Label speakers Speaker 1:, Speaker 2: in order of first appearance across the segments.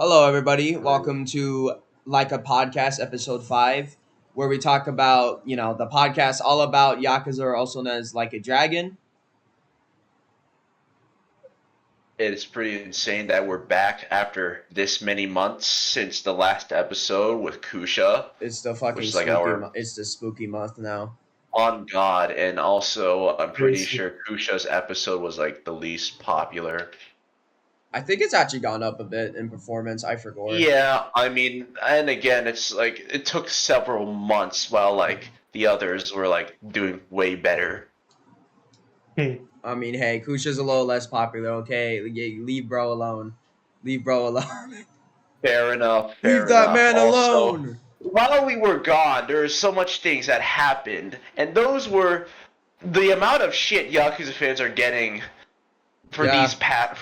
Speaker 1: Hello, everybody. Welcome to Like a Podcast, episode 5, where we talk about, the podcast all about Yakuza, also known as Like a Dragon.
Speaker 2: It's pretty insane that we're back after this many months since the last episode with Kusha,
Speaker 1: It's the
Speaker 2: which
Speaker 1: fucking
Speaker 2: is like our
Speaker 1: it's the spooky month now.
Speaker 2: on God, and also I'm pretty
Speaker 3: Crazy.
Speaker 2: sure Kusha's episode was like the least popular.
Speaker 1: I think it's actually gone up a bit in performance. I forgot.
Speaker 2: Yeah, I mean, and again, it's like it took several months while like the others were like doing way better.
Speaker 1: I mean, hey, Kusha's a little less popular, okay? Leave bro alone. Leave bro alone.
Speaker 2: Fair enough,
Speaker 1: Leave
Speaker 2: fair
Speaker 1: that
Speaker 2: enough.
Speaker 1: man
Speaker 2: Also,
Speaker 1: alone!
Speaker 2: while we were gone, there were so much things that happened, and those were the amount of shit Yakuza fans are getting for
Speaker 1: Yeah.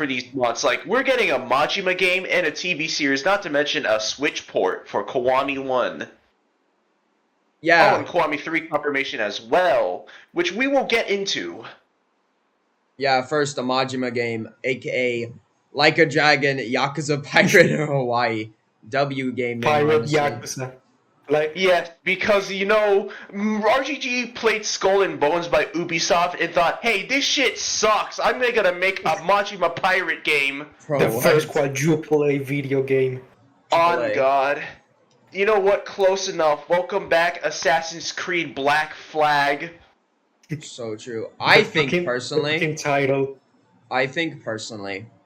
Speaker 2: these months. Like we're getting a Majima game and a TV series, not to mention a Switch port for Kiwami 1.
Speaker 1: Yeah.
Speaker 2: Oh, and Kiwami 3 confirmation as well, which we will get into.
Speaker 1: Yeah, first the Majima game, aka Like a Dragon, Yakuza Pirate in Hawaii. W game name.
Speaker 3: Pirate
Speaker 1: honestly.
Speaker 3: Yakuza. Like,
Speaker 2: Yes, because RGG played Skull and Bones by Ubisoft and thought, hey, this shit sucks. I'm gonna make a Majima pirate game.
Speaker 1: Bro,
Speaker 3: the
Speaker 1: what?
Speaker 3: first quadruple A video game.
Speaker 2: On
Speaker 1: AAA.
Speaker 2: God. You know what? Close enough. Welcome back, Assassin's Creed Black Flag.
Speaker 1: So true. I think
Speaker 3: The
Speaker 1: personally
Speaker 3: title.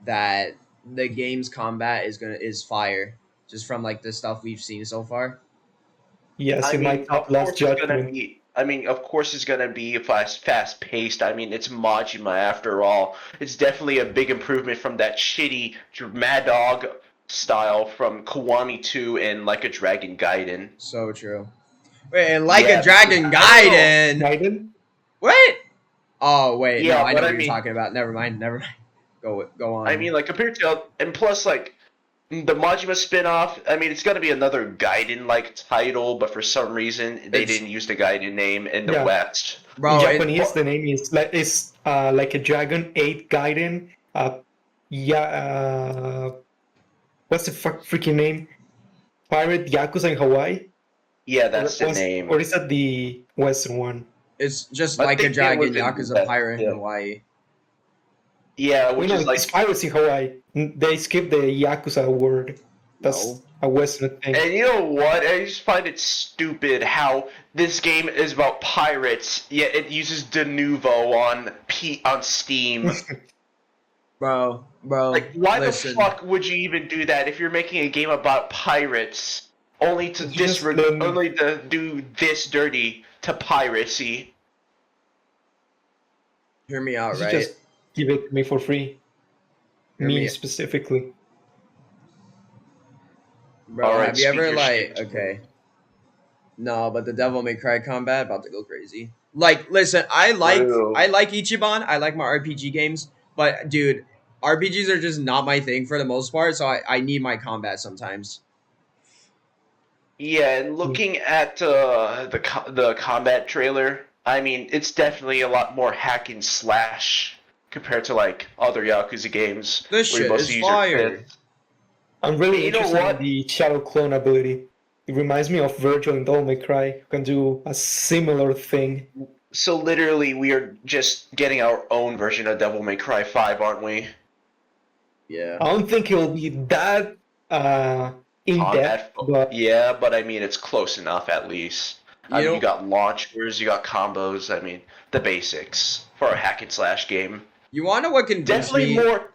Speaker 1: that the game's combat is fire, just from like the stuff we've seen so far.
Speaker 3: Yes, in my top
Speaker 2: of
Speaker 3: last
Speaker 2: course it's gonna
Speaker 3: judgment.
Speaker 2: be. Of course it's gonna be fast paced. It's Majima after all. It's definitely a big improvement from that shitty Mad Dog style from Kiwami 2 and Like a Dragon Gaiden.
Speaker 1: So true. Wait, and Like
Speaker 2: Yeah,
Speaker 1: a Dragon
Speaker 2: because I don't know.
Speaker 1: Gaiden.
Speaker 3: Gaiden?
Speaker 1: What? Oh wait,
Speaker 2: Yeah,
Speaker 1: no, I know
Speaker 2: but
Speaker 1: what
Speaker 2: I
Speaker 1: you're
Speaker 2: mean-
Speaker 1: talking about. Never mind. Go on.
Speaker 2: Like compared to and plus like the Majima spin-off, it's gonna be another Gaiden-like title, but for some reason they
Speaker 1: It's-
Speaker 2: didn't use the Gaiden name in the
Speaker 3: Yeah.
Speaker 2: West.
Speaker 1: Bro,
Speaker 3: in Japanese, the name is like a Dragon 8 Gaiden. What's the freaking name? Pirate Yakuza in Hawaii?
Speaker 2: Yeah, that's the
Speaker 3: Or
Speaker 2: name.
Speaker 3: Or is that the Western one?
Speaker 1: it's just
Speaker 2: I
Speaker 1: Like a
Speaker 2: think it
Speaker 1: Dragon,
Speaker 2: was in
Speaker 1: Yakuza
Speaker 2: that-
Speaker 1: Pirate in
Speaker 2: yeah.
Speaker 1: Hawaii.
Speaker 2: Yeah, which
Speaker 3: no,
Speaker 2: is like
Speaker 3: it's pirates in Hawaii. They skipped the Yakuza word. That's
Speaker 1: No.
Speaker 3: a Western thing.
Speaker 2: And you know what? I just find it stupid how this game is about pirates, yet it uses De Novo on Steam.
Speaker 1: Bro.
Speaker 2: Like, why
Speaker 1: listen.
Speaker 2: the fuck would you even do that if you're making a game about pirates, only to only to do this dirty to piracy?
Speaker 1: Hear me out,
Speaker 3: You
Speaker 1: right?
Speaker 3: just give it to me for free.
Speaker 1: Hear
Speaker 3: Me
Speaker 1: me-
Speaker 3: specifically.
Speaker 1: Bro,
Speaker 2: Alright,
Speaker 1: have you ever
Speaker 2: speak your shit.
Speaker 1: okay? No, but the Devil May Cry combat about to go crazy. Like, listen, I like
Speaker 2: True.
Speaker 1: Ichiban. I like my RPG games, but dude, RPGs are just not my thing for the most part. So I need my combat sometimes.
Speaker 2: Yeah, and looking at the combat trailer, it's definitely a lot more hack and slash compared to like other Yakuza games.
Speaker 1: This
Speaker 2: where you
Speaker 1: shit
Speaker 2: mostly
Speaker 1: is
Speaker 2: use your
Speaker 1: fire.
Speaker 2: fist.
Speaker 3: I'm really
Speaker 2: You know
Speaker 3: interested
Speaker 2: what?
Speaker 3: in the Shadow Clone ability. It reminds me of Virgil in Devil May Cry, who can do a similar thing.
Speaker 2: So literally, we are just getting our own version of Devil May Cry 5, aren't we?
Speaker 1: Yeah.
Speaker 3: I don't think it'll be that in depth, but
Speaker 2: Yeah, but it's close enough at least.
Speaker 1: You know-
Speaker 2: You got launchers, you got combos. The basics for a hack and slash game.
Speaker 1: You wanna know what can
Speaker 2: Definitely
Speaker 1: me?
Speaker 2: more.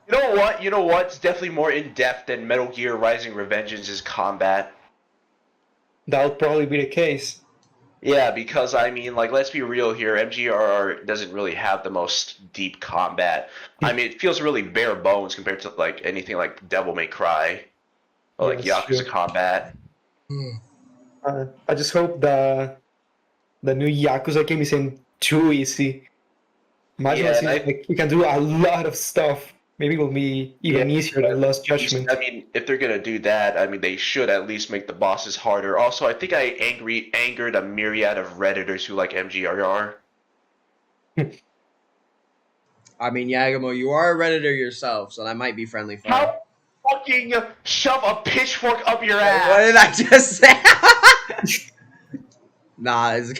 Speaker 2: You know what? It's definitely more in depth than Metal Gear Rising: Revengeance's combat.
Speaker 3: that'll probably be the case.
Speaker 2: Yeah, because let's be real here. MGRR doesn't really have the most deep combat. It feels really bare bones compared to like anything like Devil May Cry or like
Speaker 3: Yeah, that's
Speaker 2: Yakuza
Speaker 3: true.
Speaker 2: combat.
Speaker 3: I just hope the new Yakuza game isn't too easy. Imagine
Speaker 2: Yeah,
Speaker 3: it seems like we can do a lot of stuff. Maybe it will be even easier than Lost Judgment.
Speaker 2: If they're gonna do that, they should at least make the bosses harder. Also, I think I angered a myriad of redditors who like MGRR.
Speaker 1: I mean, Yagamo, you are a redditor yourself, so that might be friendly fire.
Speaker 2: How fucking shove a pitchfork up your
Speaker 1: What
Speaker 2: ass.
Speaker 1: did I just say? Nah, it's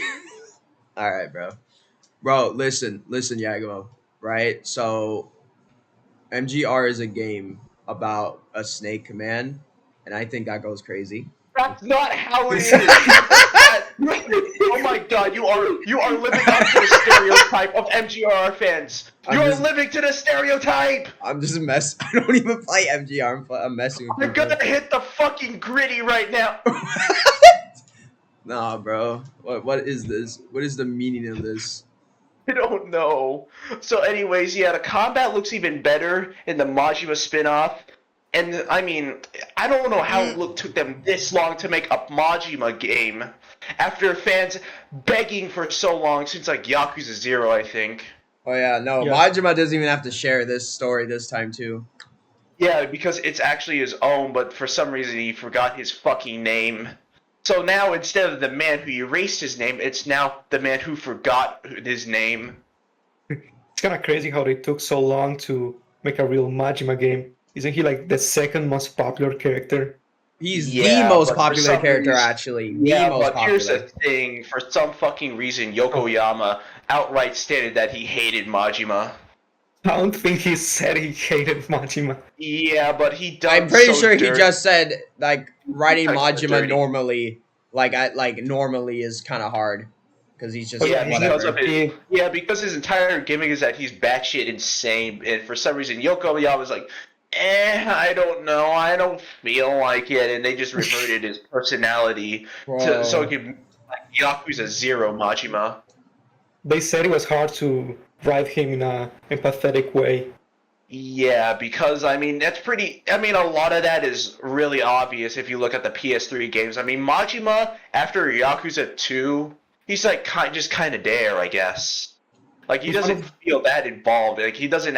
Speaker 1: all right, bro. Bro, listen, Yagamo. Right? So MGR is a game about a snake command, and I think that goes crazy.
Speaker 2: That's not how it is. Oh my god, you are living up to the stereotype of MGR fans. You are living to the stereotype.
Speaker 1: I'm just a mess. I don't even play MGR. I'm messing with
Speaker 2: You're
Speaker 1: people.
Speaker 2: gonna hit the fucking gritty right now.
Speaker 1: Nah, bro. What is this? What is the meaning of this?
Speaker 2: I don't know. So anyways, yeah, the combat looks even better in the Majima spin-off. And I mean, I don't know how it took them this long to make a Majima game after fans begging for so long since like Yakuza 0, I think.
Speaker 1: Oh yeah, no.
Speaker 3: Yeah.
Speaker 1: Majima doesn't even have to share this story this time too.
Speaker 2: Yeah, because it's actually his own, but for some reason he forgot his fucking name. So now instead of the man who erased his name, it's now the man who forgot his name.
Speaker 3: It's kind of crazy how they took so long to make a real Majima game. Isn't he like the second most popular character?
Speaker 1: He's the
Speaker 2: Yeah,
Speaker 1: most
Speaker 2: but for
Speaker 1: popular
Speaker 2: some
Speaker 1: character,
Speaker 2: reason-
Speaker 1: actually.
Speaker 2: Yeah,
Speaker 1: The most
Speaker 2: but here's
Speaker 1: popular.
Speaker 2: the thing. For some fucking reason, Yokoyama outright stated that he hated Majima.
Speaker 3: I don't think he said he hated Majima.
Speaker 2: Yeah, but he does.
Speaker 1: I'm pretty
Speaker 2: so
Speaker 1: sure he
Speaker 2: dirty.
Speaker 1: just said like writing
Speaker 2: Like, so
Speaker 1: Majima
Speaker 2: dirty.
Speaker 1: normally, normally is kind of hard because he's just
Speaker 3: Oh, yeah,
Speaker 1: whatever.
Speaker 2: because of his, because his entire gimmick is that he's batshit insane, and for some reason Yokoyama was like, I don't know, I don't feel like it, and they just reverted his personality to so he could like Yakuza 0 Majima.
Speaker 3: They said it was hard to write him in a empathetic way.
Speaker 2: Yeah, because I mean that's pretty. I mean, a lot of that is really obvious if you look at the PS3 games. I mean, Majima after Yakuza 2, he's like just kind of there, I guess. Like he doesn't feel that involved. Like he doesn't.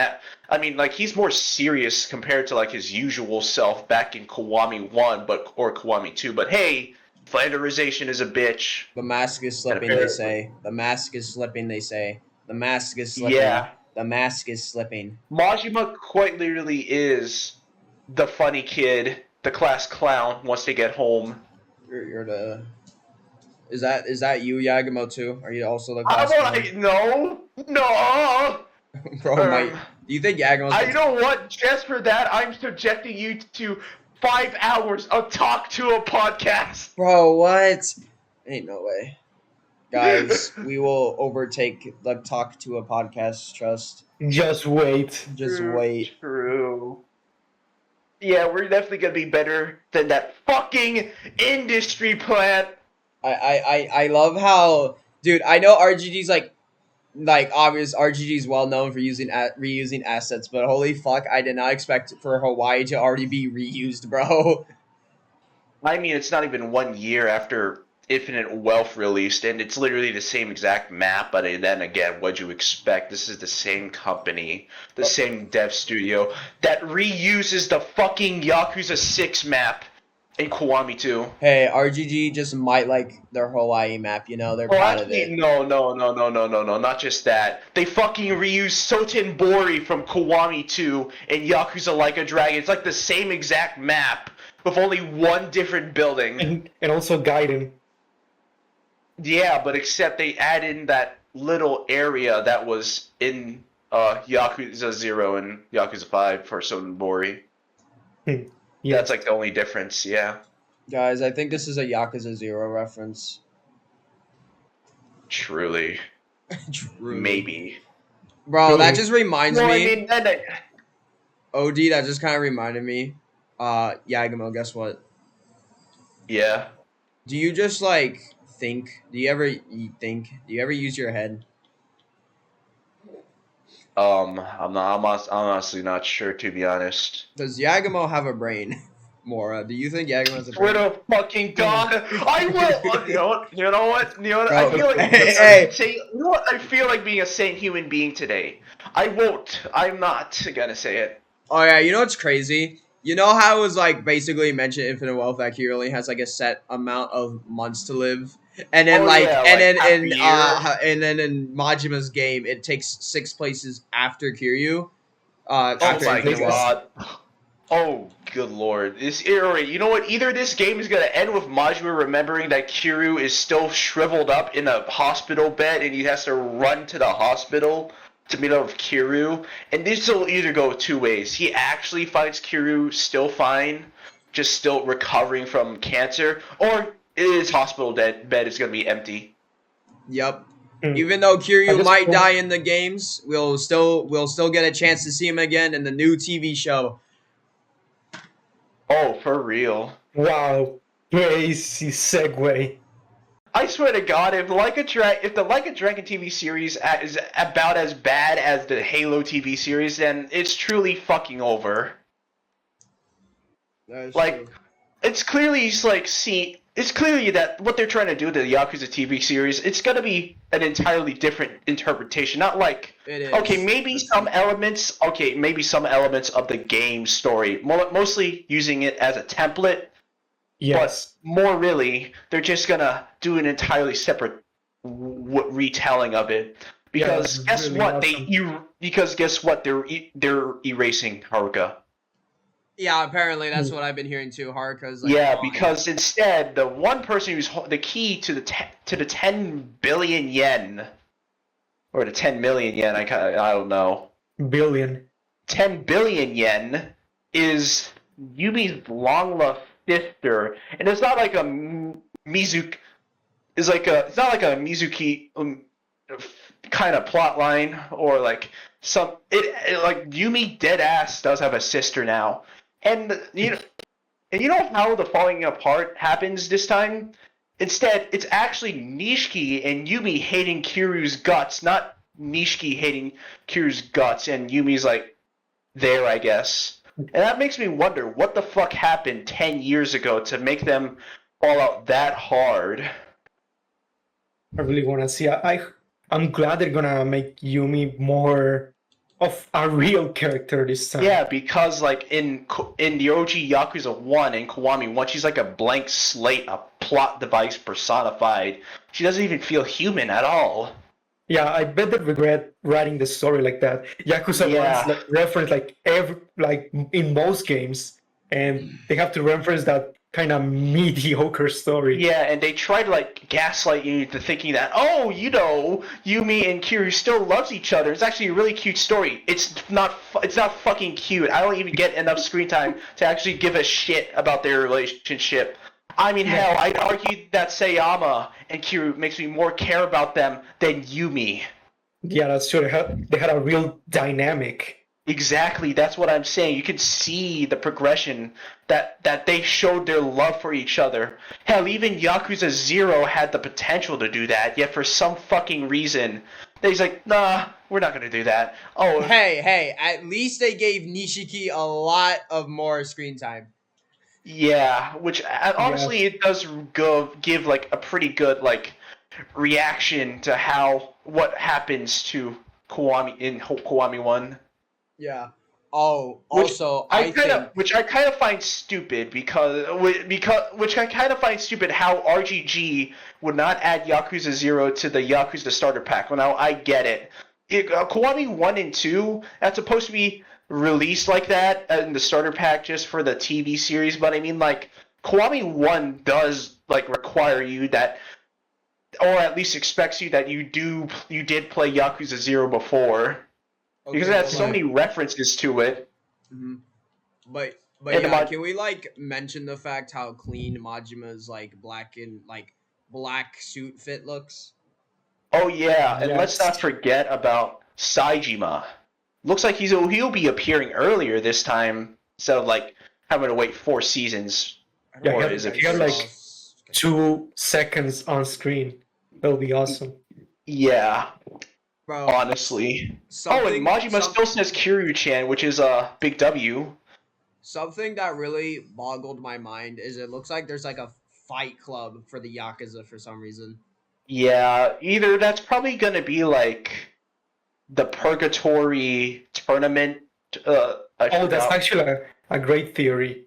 Speaker 2: I mean, like he's more serious compared to like his usual self back in Kiwami 1, or Kiwami 2. But hey, flanderization is a bitch.
Speaker 1: The mask is slipping, they say. The mask is slipping, they say. The mask is slipping.
Speaker 2: Yeah.
Speaker 1: The mask is slipping.
Speaker 2: Majima quite literally is the funny kid, the class clown once they get home.
Speaker 1: You're the. Is that you, Yagamo, too? Are you also the
Speaker 2: I'm
Speaker 1: class
Speaker 2: like, no.
Speaker 1: Bro, do you think Yagamo's...
Speaker 2: You know what? Just for that, I'm subjecting you to 5 hours of talk to a podcast.
Speaker 1: Bro, what? Ain't no way. Guys, we will overtake the talk to a podcast trust.
Speaker 3: Just wait.
Speaker 1: Just wait.
Speaker 2: True. Yeah, we're definitely gonna be better than that fucking industry plant.
Speaker 1: I love how, dude, I know RGG's like obvious RGG's well known for reusing assets, but holy fuck, I did not expect for Hawaii to already be reused, bro.
Speaker 2: I mean, it's not even 1 year after Infinite Wealth released, and it's literally the same exact map, but then again, what'd you expect? This is the same company, the same dev studio, that reuses the fucking Yakuza 6 map in Kiwami 2.
Speaker 1: Hey, RGG just might like their Hawaii map, you know, they're proud of it.
Speaker 2: No, not just that. They fucking reused Sotenbori from Kiwami 2 and Yakuza Like a Dragon. It's like the same exact map, with only one different building.
Speaker 3: And also Gaiden.
Speaker 2: Yeah, but except they add in that little area that was in Yakuza 0 and Yakuza 5 for Sotenbori.
Speaker 3: Yeah.
Speaker 2: That's like the only difference, yeah.
Speaker 1: Guys, I think this is a Yakuza 0 reference.
Speaker 2: Truly.
Speaker 1: Truly.
Speaker 2: Maybe.
Speaker 1: Bro, that just reminds me.
Speaker 2: I mean,
Speaker 1: OD, that just kind of reminded me. Yagamo, guess what?
Speaker 2: yeah.
Speaker 1: Do you just like think? Do you ever think? Do you ever use your head?
Speaker 2: I'm honestly not sure, to be honest.
Speaker 1: Does Yagamo have a brain? Mora, do you think Yagamo has a brain?
Speaker 2: Swear to fucking God, I will. You know what? I feel like you know what? I feel like being a sane human being today. I won't. I'm not gonna say it.
Speaker 1: Oh yeah, you know what's crazy? You know how it was like basically mentioned Infinite Wealth that he only has like a set amount of months to live, and then and then in Majima's game it takes 6 places after Kiryu.
Speaker 2: Oh
Speaker 1: After
Speaker 2: my
Speaker 1: Infinite Wealth.
Speaker 2: God. Oh, good lord. Alright, you know what? Either this game is gonna end with Majima remembering that Kiryu is still shriveled up in a hospital bed and he has to run to the hospital to meet up with Kiryu. And this will either go two ways. He actually finds Kiryu still fine, just still recovering from cancer, or his hospital bed is gonna be empty.
Speaker 1: Yep.
Speaker 3: Hmm.
Speaker 1: Even though
Speaker 3: I
Speaker 1: Kiryu
Speaker 3: just
Speaker 1: might
Speaker 3: hope-
Speaker 1: die in the games, we'll still get a chance to see him again in the new TV show.
Speaker 2: Oh, for real.
Speaker 3: Wow, crazy segue.
Speaker 2: I swear to God, if the Like a Dragon TV series is about as bad as the Halo TV series, then it's truly fucking over.
Speaker 1: That's
Speaker 2: Like,
Speaker 1: true.
Speaker 2: it's clearly it's clearly that what they're trying to do to the Yakuza TV series, it's gonna be an entirely different interpretation. Not like,
Speaker 1: It is.
Speaker 2: okay, maybe some elements of the game story, mostly using it as a template.
Speaker 3: Yes.
Speaker 2: But more really, they're just gonna do an entirely separate retelling of it. Because
Speaker 3: Yeah,
Speaker 2: guess
Speaker 3: really
Speaker 2: what?
Speaker 3: awesome.
Speaker 2: Because guess what? They're erasing Haruka.
Speaker 1: Yeah, apparently that's
Speaker 3: Hmm.
Speaker 1: what I've been hearing too. Haruka's like
Speaker 2: Yeah,
Speaker 1: gone.
Speaker 2: because instead, the one person who's the key to the 10 billion yen or the 10 million yen, I don't know.
Speaker 3: Billion.
Speaker 2: 10 billion yen is Yumi's long lost sister, and it's not like a Mizuki. It's not like a Mizuki kind of plot line or like like Yumi dead ass does have a sister now, and you know how the falling apart happens this time. Instead, it's actually Nishiki and Yumi hating Kiryu's guts, not Nishiki hating Kiryu's guts, and Yumi's like there, I guess. And that makes me wonder what the fuck happened 10 years ago to make them fall out that hard.
Speaker 3: I really want to see. I'm glad they're gonna make Yumi more of a real character this time.
Speaker 2: Yeah, because like in the OG Yakuza 1 and Kiwami 1, she's like a blank slate, a plot device personified. She doesn't even feel human at all.
Speaker 3: Yeah, I bet they regret writing the story like that. Yakuza
Speaker 2: Yeah.
Speaker 3: Wars like reference like in most games, and they have to reference that kind of mediocre story.
Speaker 2: Yeah, and they try to like gaslight you into thinking that, oh, you know, Yumi and Kiryu still loves each other. It's actually a really cute story. It's not fucking cute. I don't even get enough screen time to actually give a shit about their relationship. I mean, hell, I'd argue that Sayama and Kiryu makes me more care about them than Yumi.
Speaker 3: Yeah, that's true. They had a real dynamic.
Speaker 2: Exactly, that's what I'm saying. You can see the progression that they showed their love for each other. Hell, even Yakuza 0 had the potential to do that, yet for some fucking reason, they's like, nah, we're not gonna do that. Oh,
Speaker 1: Hey, at least they gave Nishiki a lot of more screen time.
Speaker 2: yeah, which honestly, it does give like a pretty good like reaction to what happens to Kiwami in Kiwami 1.
Speaker 1: Yeah. Oh, also,
Speaker 2: Which I kind of find stupid because which I kind of find stupid how RGG would not add Yakuza 0 to the Yakuza starter pack. Well, now I get it. Kiwami 1 and 2, that's supposed to be released like that in the starter pack just for the TV series, but I mean like Kiwami 1 does like require you that, or at least expects you that you did play Yakuza 0 before.
Speaker 1: okay,
Speaker 2: Because it has
Speaker 1: but,
Speaker 2: so many references to it.
Speaker 1: Mhm. But
Speaker 2: And
Speaker 1: yeah, can we like mention the fact how clean Majima's like black suit fit looks?
Speaker 2: Oh yeah, and let's
Speaker 3: Yes.
Speaker 2: not forget about Saijima. Looks like he'll be appearing earlier this time instead of like having to wait 4 seasons.
Speaker 1: I don't
Speaker 3: Yeah,
Speaker 2: Or
Speaker 1: think
Speaker 2: is it
Speaker 1: I
Speaker 3: he had, like,
Speaker 1: saw-
Speaker 3: 2 seconds on screen. That'll be awesome.
Speaker 2: Yeah,
Speaker 1: Bro,
Speaker 2: honestly.
Speaker 1: something,
Speaker 2: and Majima
Speaker 1: some-
Speaker 2: still says Kiryu-chan, which is a big W.
Speaker 1: something that really boggled my mind is it looks like there's like a fight club for the Yakuza for some reason.
Speaker 2: Yeah, either that's probably gonna be like the Purgatory tournament. I
Speaker 3: Oh, that's
Speaker 2: forgot.
Speaker 3: actually a great theory.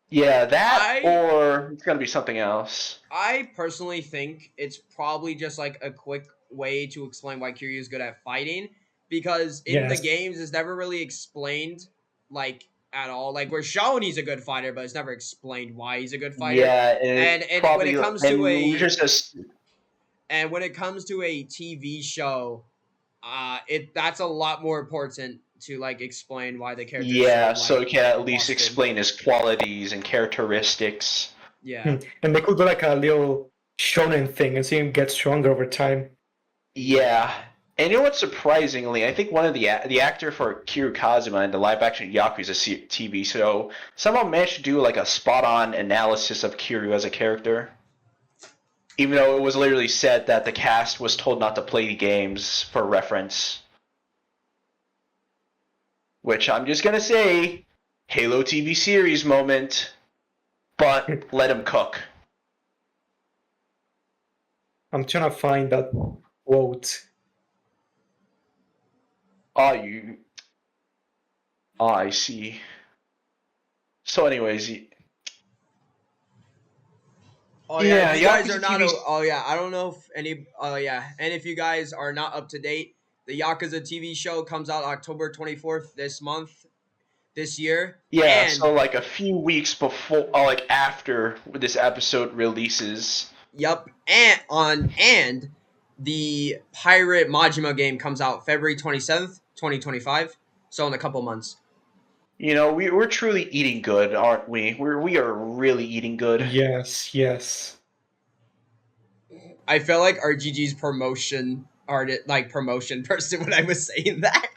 Speaker 2: Yeah, that
Speaker 1: I-
Speaker 2: or it's gonna be something else.
Speaker 1: I personally think it's probably just like a quick way to explain why Kiryu is good at fighting because in the
Speaker 3: Yes.
Speaker 1: games it's never really explained like at all. Like we're shown he's a good fighter, but it's never explained why he's a good fighter.
Speaker 2: Yeah,
Speaker 1: And when
Speaker 2: probably
Speaker 1: it comes to
Speaker 2: and
Speaker 1: a
Speaker 2: just a
Speaker 1: and when it comes to a TV show, that's a lot more important to like explain why the character is so
Speaker 2: yeah, so
Speaker 1: like
Speaker 2: it can at least
Speaker 1: busted.
Speaker 2: explain his qualities and characteristics.
Speaker 1: Yeah.
Speaker 3: And they could do like a little shonen thing and see him get stronger over time.
Speaker 2: Yeah. And you know what? Surprisingly, I think one of the actor for Kiryu Kazuma in the live action Yakuza TV show somehow managed to do like a spot on analysis of Kiryu as a character. Even though it was literally said that the cast was told not to play the games for reference. Which I'm just gonna say, Halo TV series moment, but let him cook.
Speaker 3: I'm trying to find that quote.
Speaker 2: Oh, I see. So, anyways,
Speaker 1: Oh yeah,
Speaker 2: Yeah,
Speaker 1: if you guys
Speaker 2: Yakuza
Speaker 1: are not.
Speaker 2: TV
Speaker 1: Oh yeah, I don't know if any. Oh yeah, and if you guys are not up to date, the Yakuza TV show comes out October 24th this year.
Speaker 2: yeah,
Speaker 1: And
Speaker 2: so like a few weeks before, like after this episode releases.
Speaker 1: yep, and the Pirate Majima game comes out February 27th, 2025. So in a couple months.
Speaker 2: You know, we're truly eating good, aren't we? We are really eating good.
Speaker 3: Yes, yes.
Speaker 1: I felt like RGG's promotion person when I was saying that.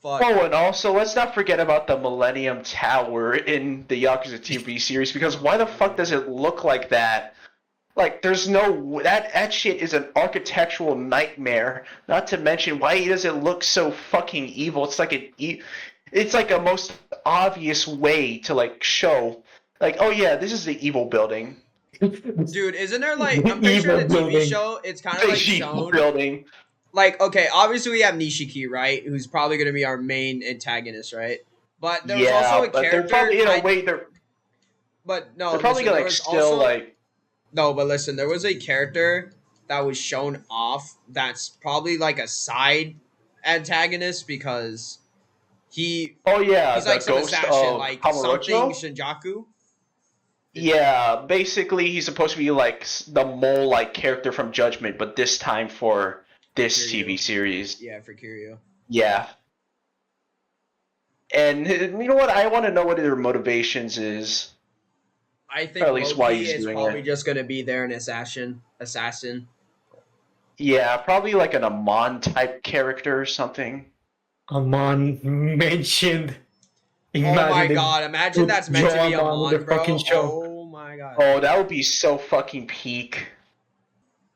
Speaker 1: Fuck.
Speaker 2: Oh, and also, let's not forget about the Millennium Tower in the Yakuza TV series, because why the fuck does it look like that? Like, there's no... That shit is an architectural nightmare. Not to mention, why does it look so fucking evil? It's like it's like a most obvious way to, like, show... Like, oh yeah, this is the evil building.
Speaker 1: Dude, isn't there like... I'm pretty sure the
Speaker 3: Evil
Speaker 1: TV
Speaker 3: building.
Speaker 1: show, it's kind of
Speaker 2: The
Speaker 1: like
Speaker 2: evil
Speaker 1: shown...
Speaker 2: building.
Speaker 1: Like, okay, obviously we have Nishiki, right? Who's probably going to be our main antagonist, right? But there was also a
Speaker 2: but
Speaker 1: character...
Speaker 2: they're probably, in a way,
Speaker 1: But no,
Speaker 2: they're probably
Speaker 1: listen,
Speaker 2: gonna,
Speaker 1: there
Speaker 2: like,
Speaker 1: was
Speaker 2: still,
Speaker 1: also...
Speaker 2: like...
Speaker 1: No, but listen, there was a character that was shown off that's probably like a side antagonist because he's
Speaker 2: Oh yeah, the
Speaker 1: like some
Speaker 2: ghost
Speaker 1: assassin,
Speaker 2: of
Speaker 1: like
Speaker 2: Kamurocho?
Speaker 1: something Shinjaku.
Speaker 2: Yeah, basically he's supposed to be like the mole-like character from Judgment, but this time for this
Speaker 1: Kiryu.
Speaker 2: TV series.
Speaker 1: Yeah, for Kiryu.
Speaker 2: Yeah. And you know what? I want to know what their motivations is.
Speaker 1: I think
Speaker 2: Or at least why
Speaker 1: Loki
Speaker 2: he's
Speaker 1: is
Speaker 2: doing
Speaker 1: probably
Speaker 2: it.
Speaker 1: just going to be there an assassin.
Speaker 2: Yeah, probably like an Amon type character or something.
Speaker 3: Amon mentioned.
Speaker 1: Oh my
Speaker 3: the-
Speaker 1: god, imagine that's meant to be
Speaker 3: Joe Amon
Speaker 1: Amon,
Speaker 3: in the
Speaker 1: bro.
Speaker 3: fucking show.
Speaker 1: Oh my god.
Speaker 2: Oh, that would be so fucking peak.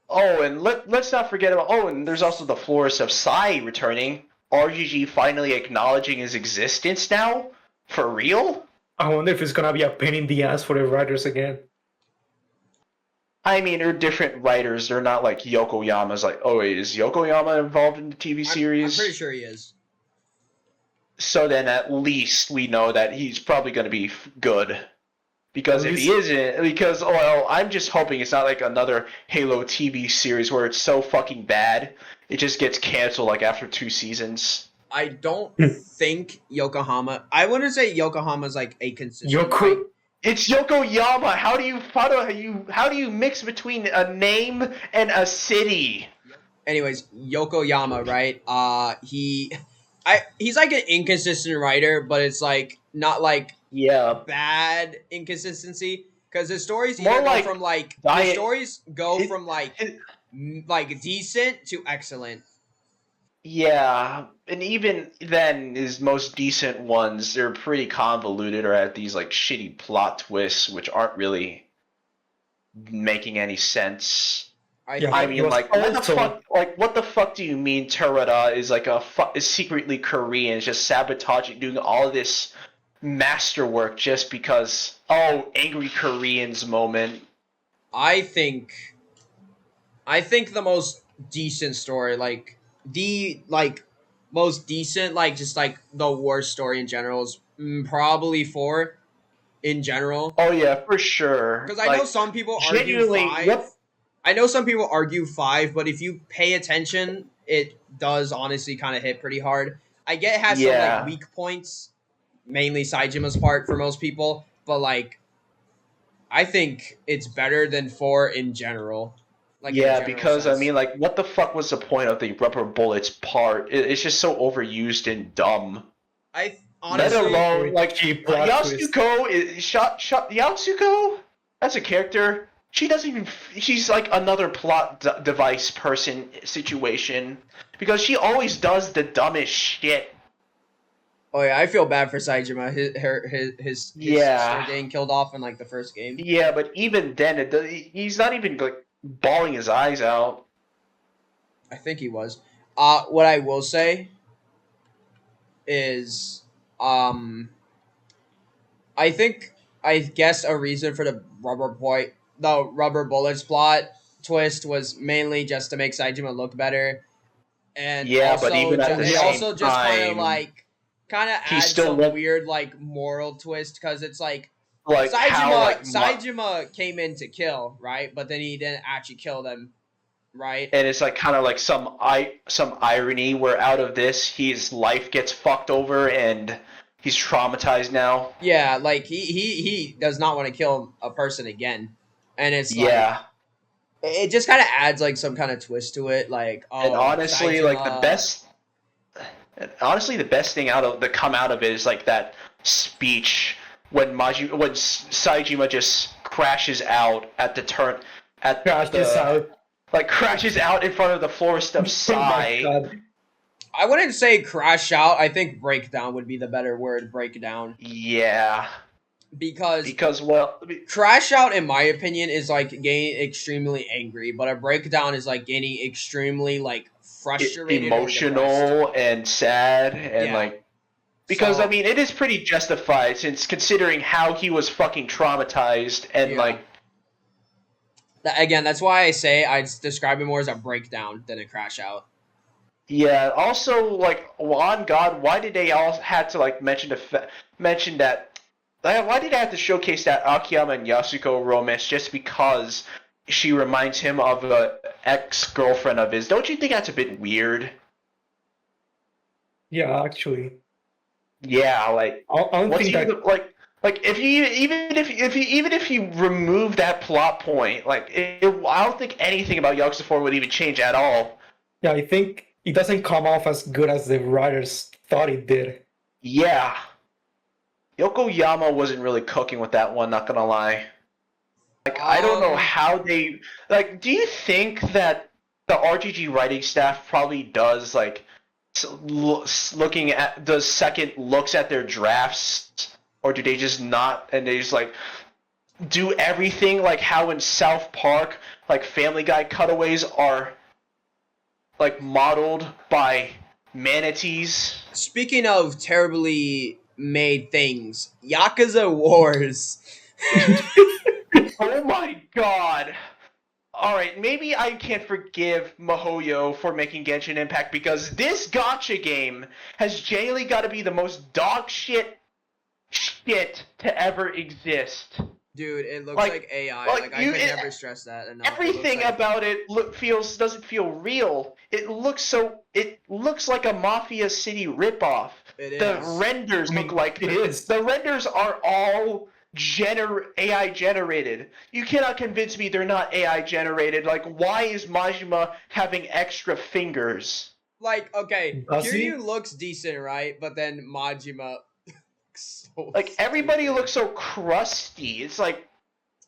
Speaker 2: Oh, and let's not forget about... Oh, and there's also the Florist of Sai returning. RGG finally acknowledging his existence now? For real?
Speaker 3: I wonder if it's gonna be a pain in the ass for the writers again.
Speaker 2: I mean, they're different writers. They're not like Yokoyama's like, oh, wait, is Yokoyama involved in the TV series?
Speaker 1: I'm pretty sure he is.
Speaker 2: So then at least we know that he's probably going to be good. Because
Speaker 3: At
Speaker 2: if he isn't, well, I'm just hoping it's not like another Halo TV series where it's so fucking bad, it just gets canceled like after 2 seasons.
Speaker 1: I don't think Yokohama. I wouldn't say Yokohama's like a consistent.
Speaker 2: It's Yokoyama. How do you mix between a name and a city?
Speaker 1: Anyways, Yokoyama, right? He's like an inconsistent writer, but it's like not like bad inconsistency because his stories
Speaker 2: More
Speaker 1: either
Speaker 2: like
Speaker 1: go from like
Speaker 2: diet-
Speaker 1: the stories go from like decent to excellent.
Speaker 2: Yeah, and even then, his most decent ones, they're pretty convoluted or at these like shitty plot twists, which aren't really making any sense. I mean, like, what the fuck do you mean Terada is like is secretly Korean, just sabotaging, doing all of this masterwork just because, oh, angry Koreans moment.
Speaker 1: I think the most decent story, like the most decent, like just like the worst story in general is probably 4 in general.
Speaker 2: Oh yeah, for sure.
Speaker 1: Because I know some people argue 5. I know some people argue 5, but if you pay attention, it does honestly kind of hit pretty hard. I get it has some like
Speaker 2: Yeah.
Speaker 1: weak points, mainly Saijima's part for most people, but like I think it's better than 4 in general. Like in a
Speaker 2: Yeah,
Speaker 1: general
Speaker 2: because I
Speaker 1: sense.
Speaker 2: mean, like, what the fuck was the point of the rubber bullets part? It's just so overused and dumb.
Speaker 1: I
Speaker 2: Let
Speaker 1: honestly
Speaker 2: alone
Speaker 3: Very
Speaker 2: like
Speaker 3: cheap plot twist.
Speaker 2: Yasuko is shot Yasuko as a character. She doesn't even. She's like another plot device person situation because she always does the dumbest shit.
Speaker 1: Oh yeah, I feel bad for Saijima. His sister
Speaker 2: Yeah,
Speaker 1: getting killed off in like the first game.
Speaker 2: yeah, but even then, he's not even like bawling his eyes out.
Speaker 1: I think he was. What I will say is, um, I think I guess a reason for the rubber bullets plot twist was mainly just to make Saijima look better, and
Speaker 2: Yeah, but even at the
Speaker 1: it
Speaker 2: same
Speaker 1: also just
Speaker 2: time,
Speaker 1: kind of
Speaker 2: he
Speaker 1: adds
Speaker 2: still
Speaker 1: some
Speaker 2: won't
Speaker 1: weird like moral twist because it's like
Speaker 2: like how
Speaker 1: Saijima came in to kill, right? But then he didn't actually kill them, right?
Speaker 2: and it's like kind of like some irony where out of this his life gets fucked over and he's traumatized now.
Speaker 1: Yeah, like he does not want to kill a person again. And it's like
Speaker 2: Yeah,
Speaker 1: it just kind of adds like some kind of twist to it like
Speaker 2: and
Speaker 1: oh, Saijima.
Speaker 2: honestly the best thing out of the come out of it is like that speech when Saijima just crashes out at the turn at
Speaker 3: Crashes
Speaker 2: the
Speaker 3: out.
Speaker 2: like crashes out in front of the floor step
Speaker 3: Oh my
Speaker 2: Sai.
Speaker 3: god.
Speaker 1: I wouldn't say crash out. I think breakdown would be the better word, breakdown.
Speaker 2: Yeah,
Speaker 1: Because
Speaker 2: because well,
Speaker 1: crash out in my opinion is like getting extremely angry, but a breakdown is like getting extremely like frustrated or depressed.
Speaker 2: emotional and sad and
Speaker 1: Yeah.
Speaker 2: like because I
Speaker 1: So,
Speaker 2: mean it is pretty justified since considering how he was fucking traumatized and
Speaker 1: yeah.
Speaker 2: like
Speaker 1: Again, that's why I say I'd describe it more as a breakdown than a crash out.
Speaker 2: yeah. Also, like, well, on God, why did they all had to like mention that? Why did they have to showcase that Akiyama and Yasuko romance just because she reminds him of a ex girlfriend of his? Don't you think that's a bit weird?
Speaker 3: Yeah, actually.
Speaker 2: Yeah, like
Speaker 3: I don't
Speaker 2: what's
Speaker 3: think
Speaker 2: even
Speaker 3: that.
Speaker 2: like if you even if you remove that plot point, like I don't think anything about Yakuza 4 would even change at all.
Speaker 3: Yeah, I think it doesn't come off as good as the writers thought it did.
Speaker 2: Yeah, Yokoyama wasn't really cooking with that one, not gonna lie. Like I don't know
Speaker 1: Um,
Speaker 2: how they like. Do you think that the RGG writing staff probably does like looking at does second looks at their drafts, or do they just not and they just like do everything like how in South Park, like Family Guy cutaways are like modeled by manatees?
Speaker 1: speaking of terribly made things, Yakuza Wars.
Speaker 2: Oh my god. Alright, maybe I can forgive Mihoyo for making Genshin Impact because this gotcha game has genuinely got to be the most dog shit to ever exist.
Speaker 1: Dude, it looks like AI. Like I could never stress that enough.
Speaker 2: Everything about it doesn't feel real. It looks like a Mafia City ripoff.
Speaker 1: It
Speaker 2: The
Speaker 1: is.
Speaker 2: renders
Speaker 3: I mean,
Speaker 2: look like
Speaker 3: it is.
Speaker 2: the renders are all AI generated. You cannot convince me they're not AI generated. Like, why is Majima having extra fingers?
Speaker 1: Like, okay,
Speaker 3: Does he?
Speaker 1: Kiryu looks decent, right? But then Majima looks so
Speaker 2: Like everybody
Speaker 1: stupid.
Speaker 2: looks so crusty. It's like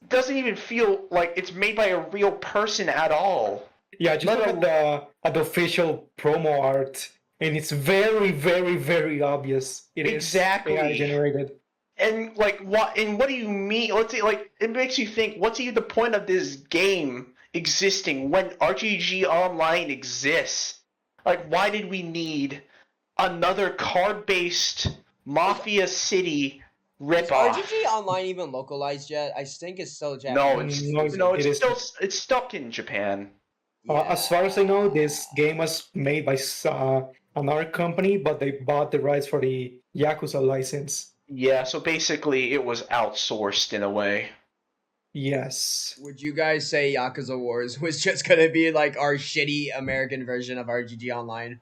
Speaker 2: doesn't even feel like it's made by a real person at all.
Speaker 3: Yeah, just look at the official promo art, and it's very, very, very obvious. It is
Speaker 2: Exactly.
Speaker 3: AI generated.
Speaker 2: And like what? And what do you mean? Let's say like it makes you think. What's even the point of this game existing when RGG Online exists? Like, why did we need another card-based Mafia City
Speaker 1: Is
Speaker 2: ripoff?
Speaker 1: RGG Online even localized yet? I think it's still
Speaker 2: No,
Speaker 1: Japanese.
Speaker 2: it's still it's stuck in Japan.
Speaker 3: As far as I know, this game was made by another company, but they bought the rights for the Yakuza license.
Speaker 2: Yeah, so basically it was outsourced in a way.
Speaker 3: Yes.
Speaker 1: Would you guys say Yakuza Wars was just gonna be like our shitty American version of RGG Online?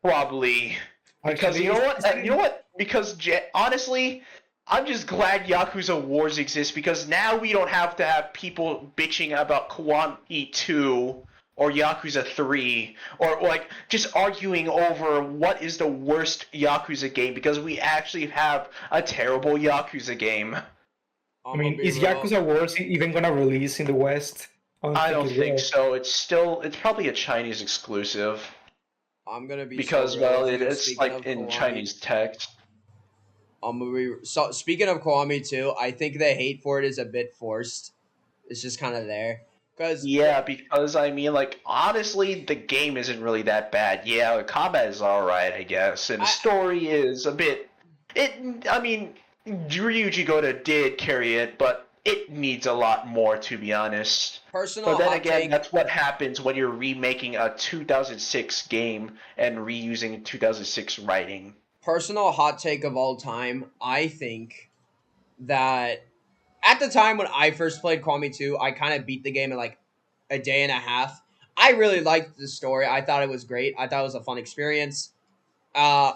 Speaker 2: Probably. Because
Speaker 3: Actually,
Speaker 2: you know what? You know what? Because honestly, I'm just glad Yakuza Wars exists because now we don't have to have people bitching about Kiwami 2 or Yakuza 3 or like just arguing over what is the worst Yakuza game because we actually have a terrible Yakuza game.
Speaker 3: I
Speaker 1: I'm gonna
Speaker 3: mean,
Speaker 1: be
Speaker 3: is
Speaker 1: real.
Speaker 3: Yakuza Wars even gonna release in the West?
Speaker 2: I don't
Speaker 3: It
Speaker 2: think
Speaker 3: will.
Speaker 2: so. It's probably a Chinese exclusive
Speaker 1: I'm gonna be so
Speaker 2: because
Speaker 1: real
Speaker 2: well
Speaker 1: with you.
Speaker 2: it's
Speaker 1: Speaking
Speaker 2: like
Speaker 1: of
Speaker 2: in
Speaker 1: Kiwami,
Speaker 2: Chinese text.
Speaker 1: I'm gonna be so. Speaking of Kiwami too, I think the hate for it is a bit forced. It's just kind of there because
Speaker 2: Yeah, because I mean, like honestly, the game isn't really that bad. Yeah, the combat is all right, I guess, and the
Speaker 1: I
Speaker 2: story is a bit. I mean, Ryuji Goda did carry it, but it needs a lot more, to be honest. But
Speaker 1: personal
Speaker 2: then
Speaker 1: hot
Speaker 2: again,
Speaker 1: take.
Speaker 2: that's what happens when you're remaking a 2006 game and reusing 2006 writing.
Speaker 1: Personal hot take of all time. I think that at the time when I first played Kiwami 2, I kind of beat the game in like a day and a half. I really liked the story. I thought it was great. I thought it was a fun experience. Uh,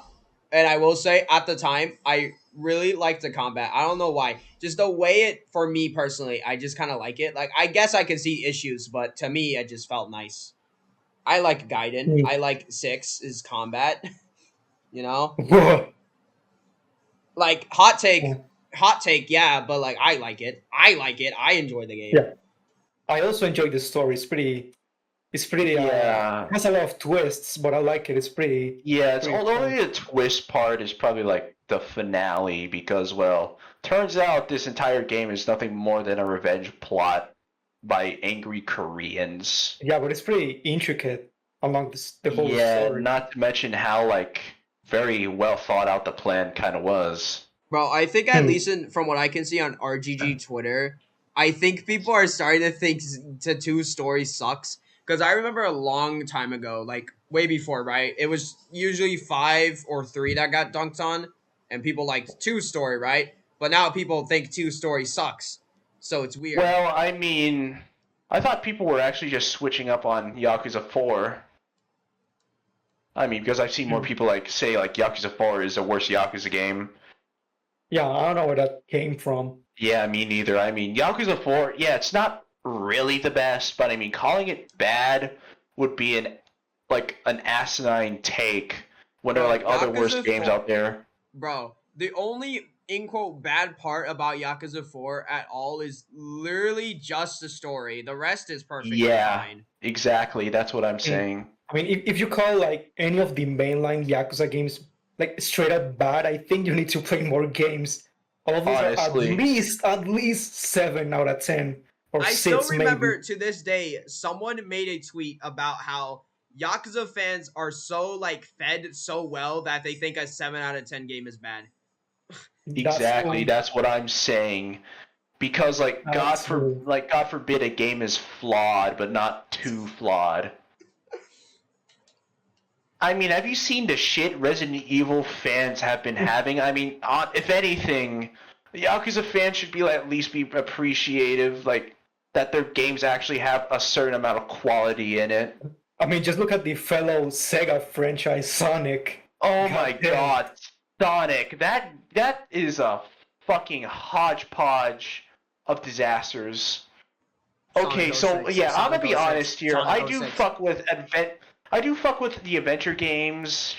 Speaker 1: and I will say, at the time, I really liked the combat. I don't know why. Just the way it, for me personally, I just kind of like it. Like, I guess I can see issues, but to me, it just felt nice. I like Gaiden.
Speaker 3: Hmm.
Speaker 1: I like Six's combat. You know,
Speaker 3: Whoa.
Speaker 1: like hot take, yeah. But like, I like it. I like it. I enjoy the game.
Speaker 3: Yeah, I also enjoy the story. It's pretty.
Speaker 2: Yeah,
Speaker 3: It has a lot of twists, but I like it. It's pretty.
Speaker 2: yeah. It's
Speaker 3: Pretty
Speaker 2: only
Speaker 3: fun.
Speaker 2: the twist part is probably like the finale because well, turns out this entire game is nothing more than a revenge plot by angry Koreans.
Speaker 3: Yeah, but it's pretty intricate along the whole
Speaker 2: Yeah,
Speaker 3: story.
Speaker 2: not to mention how like very well thought out the plan kind of was.
Speaker 1: Bro, I think at
Speaker 3: Hmm.
Speaker 1: least from what I can see on RGG Twitter, I think people are starting to think Tattoo story sucks. Because I remember a long time ago, like way before, right? It was usually 5 or 3 that got dunked on, and people liked 2 story, right? But now people think 2 story sucks. So it's weird.
Speaker 2: Well, I mean, I thought people were actually just switching up on Yakuza 4. I mean, because I've seen more
Speaker 3: Hmm.
Speaker 2: people like say like Yakuza 4 is the worst Yakuza game.
Speaker 3: Yeah, I don't know where that came from.
Speaker 2: Yeah, me neither. I mean, Yakuza 4, yeah, it's not really the best, but I mean, calling it bad would be an asinine take when there are
Speaker 1: Bro,
Speaker 2: like other worst
Speaker 1: Yakuza
Speaker 2: games
Speaker 1: 4,
Speaker 2: out there.
Speaker 1: bro, the only in quote bad part about Yakuza 4 at all is literally just the story. The rest is perfectly
Speaker 2: Yeah,
Speaker 1: fine.
Speaker 2: exactly. That's what I'm saying.
Speaker 3: I mean, if you call like any of the mainline Yakuza games like straight up bad, I think you need to play more games. All of these are
Speaker 2: Honestly.
Speaker 3: at least 7 out of 10 or
Speaker 1: I still
Speaker 3: 6 maybe.
Speaker 1: remember to this day, someone made a tweet about how Yakuza fans are so like fed so well that they think a 7 out of 10 game is bad.
Speaker 3: That's
Speaker 2: Exactly.
Speaker 3: true.
Speaker 2: That's what I'm saying. Because
Speaker 3: That's true.
Speaker 2: God forbid a game is flawed, but not too flawed. I mean, have you seen the shit Resident Evil fans have been having? I mean, if anything, the Yakuza fans should be at least be appreciative, like that their games actually have a certain amount of quality in it.
Speaker 3: I mean, just look at the fellow Sega franchise Sonic.
Speaker 2: Oh my
Speaker 3: Goddamn.
Speaker 2: god, Sonic! That is a fucking hodgepodge of disasters. Okay,
Speaker 1: Sonic
Speaker 2: so
Speaker 1: 06,
Speaker 2: yeah, I'm gonna
Speaker 1: Sonic
Speaker 2: be
Speaker 1: 06,
Speaker 2: honest here.
Speaker 1: Sonic
Speaker 2: I do
Speaker 1: 06.
Speaker 2: fuck with the adventure games,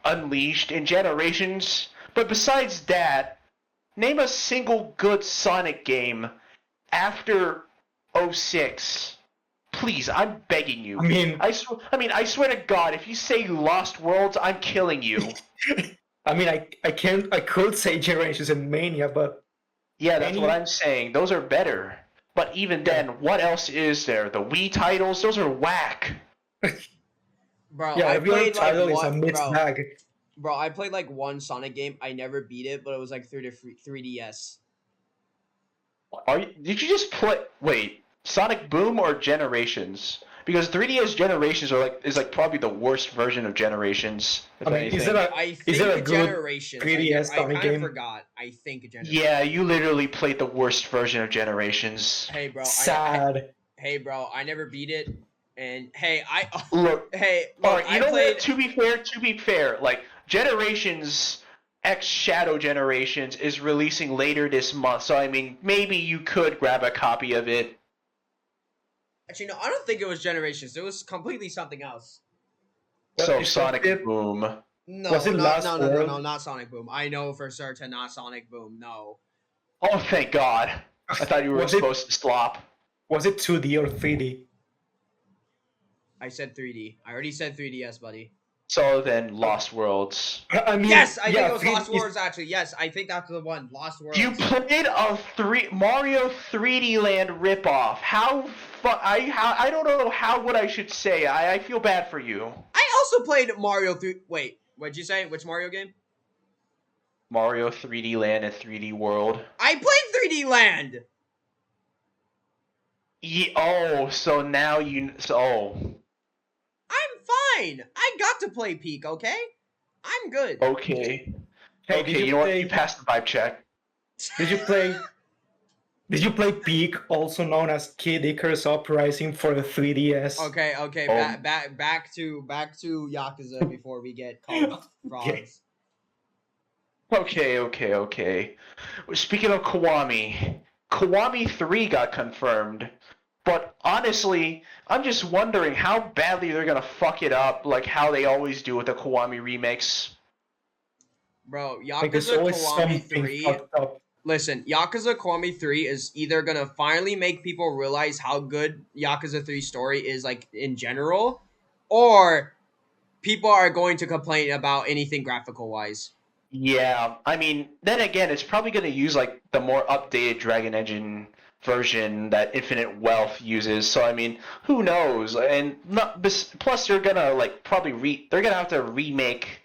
Speaker 2: Unleashed and Generations. But besides that, name a single good Sonic game after 06. Please, I'm begging you. I swear to God, if you say Lost Worlds, I'm killing you.
Speaker 3: I mean, I could say Generations and Mania, but
Speaker 2: Yeah, that's
Speaker 3: any
Speaker 2: what I'm saying. Those are better. But even then, what else is there? The Wii titles, those are whack.
Speaker 1: Bro,
Speaker 3: yeah,
Speaker 1: I
Speaker 3: every other
Speaker 1: played like
Speaker 3: title is a
Speaker 1: one
Speaker 3: mixed bag.
Speaker 1: bro, I played like one Sonic game. I never beat it, but it was like through the 3DS.
Speaker 2: Did you just play? Wait, Sonic Boom or Generations? Because 3DS Generations is like probably the worst version of Generations. If
Speaker 3: I mean,
Speaker 2: anything.
Speaker 1: I
Speaker 3: is there a
Speaker 1: think
Speaker 3: good
Speaker 1: Generations.
Speaker 3: 3DS
Speaker 1: I
Speaker 3: Sonic
Speaker 1: kind of
Speaker 3: game?
Speaker 1: forgot. I think Generations.
Speaker 2: Yeah, you literally played the worst version of Generations.
Speaker 1: Hey bro,
Speaker 3: Sad.
Speaker 1: hey bro, I never beat it, And hey,
Speaker 2: Look,
Speaker 1: hey,
Speaker 2: all
Speaker 1: look,
Speaker 2: right. You
Speaker 1: I
Speaker 2: know
Speaker 1: played.
Speaker 2: what? To be fair, like Generations X Shadow Generations is releasing later this month, so I mean, maybe you could grab a copy of it.
Speaker 1: Actually, no, I don't think it was Generations. It was completely something else.
Speaker 2: So
Speaker 3: Is
Speaker 2: Sonic
Speaker 3: it,
Speaker 2: Boom.
Speaker 3: was
Speaker 1: No,
Speaker 3: it Last
Speaker 1: no,
Speaker 3: World?
Speaker 1: not Sonic Boom. I know for certain not Sonic Boom. No,
Speaker 2: Oh, thank God. I thought you were
Speaker 3: Was it
Speaker 2: supposed to slop.
Speaker 3: was it 2D or 3D?
Speaker 1: I said 3D. I already said 3DS, buddy.
Speaker 2: So then, Lost Worlds.
Speaker 3: I mean,
Speaker 1: Yes, I think
Speaker 3: yeah,
Speaker 1: it was
Speaker 3: 3D
Speaker 1: Lost Worlds. Actually, yes, I think that's the one. Lost
Speaker 2: You
Speaker 1: Worlds.
Speaker 2: played a Mario 3D Land ripoff. I don't know what I should say. I feel bad for you.
Speaker 1: I also played Mario 3. Wait, what'd you say? Which Mario game?
Speaker 2: Mario 3D Land and 3D World.
Speaker 1: I played 3D Land.
Speaker 2: So now you.
Speaker 1: I'm fine. I got to play Peak. Okay, I'm good.
Speaker 2: Okay.
Speaker 3: Hey,
Speaker 2: Okay, you know what? You passed the vibe check.
Speaker 3: did you play did you play Peak, also known as Kid Icarus Uprising for the 3DS?
Speaker 1: Okay, back to Yakuza before we get called frauds.
Speaker 2: Okay. Speaking of Kiwami, Kiwami 3 got confirmed. But honestly, I'm just wondering how badly they're gonna fuck it up, like how they always do with the Kiwami remakes.
Speaker 1: Bro,
Speaker 3: Like there's
Speaker 1: Yakuza
Speaker 3: always
Speaker 1: Kiwami
Speaker 3: something
Speaker 1: 3.
Speaker 3: fucked up.
Speaker 1: Listen, Yakuza Kiwami 3 is either gonna finally make people realize how good Yakuza 3 story is, like, in general, or people are going to complain about anything graphical wise.
Speaker 2: Yeah, I mean, then again, it's probably gonna use like the more updated Dragon Engine version that Infinite Wealth uses. So I mean, who knows? And plus, they're gonna like they're gonna have to remake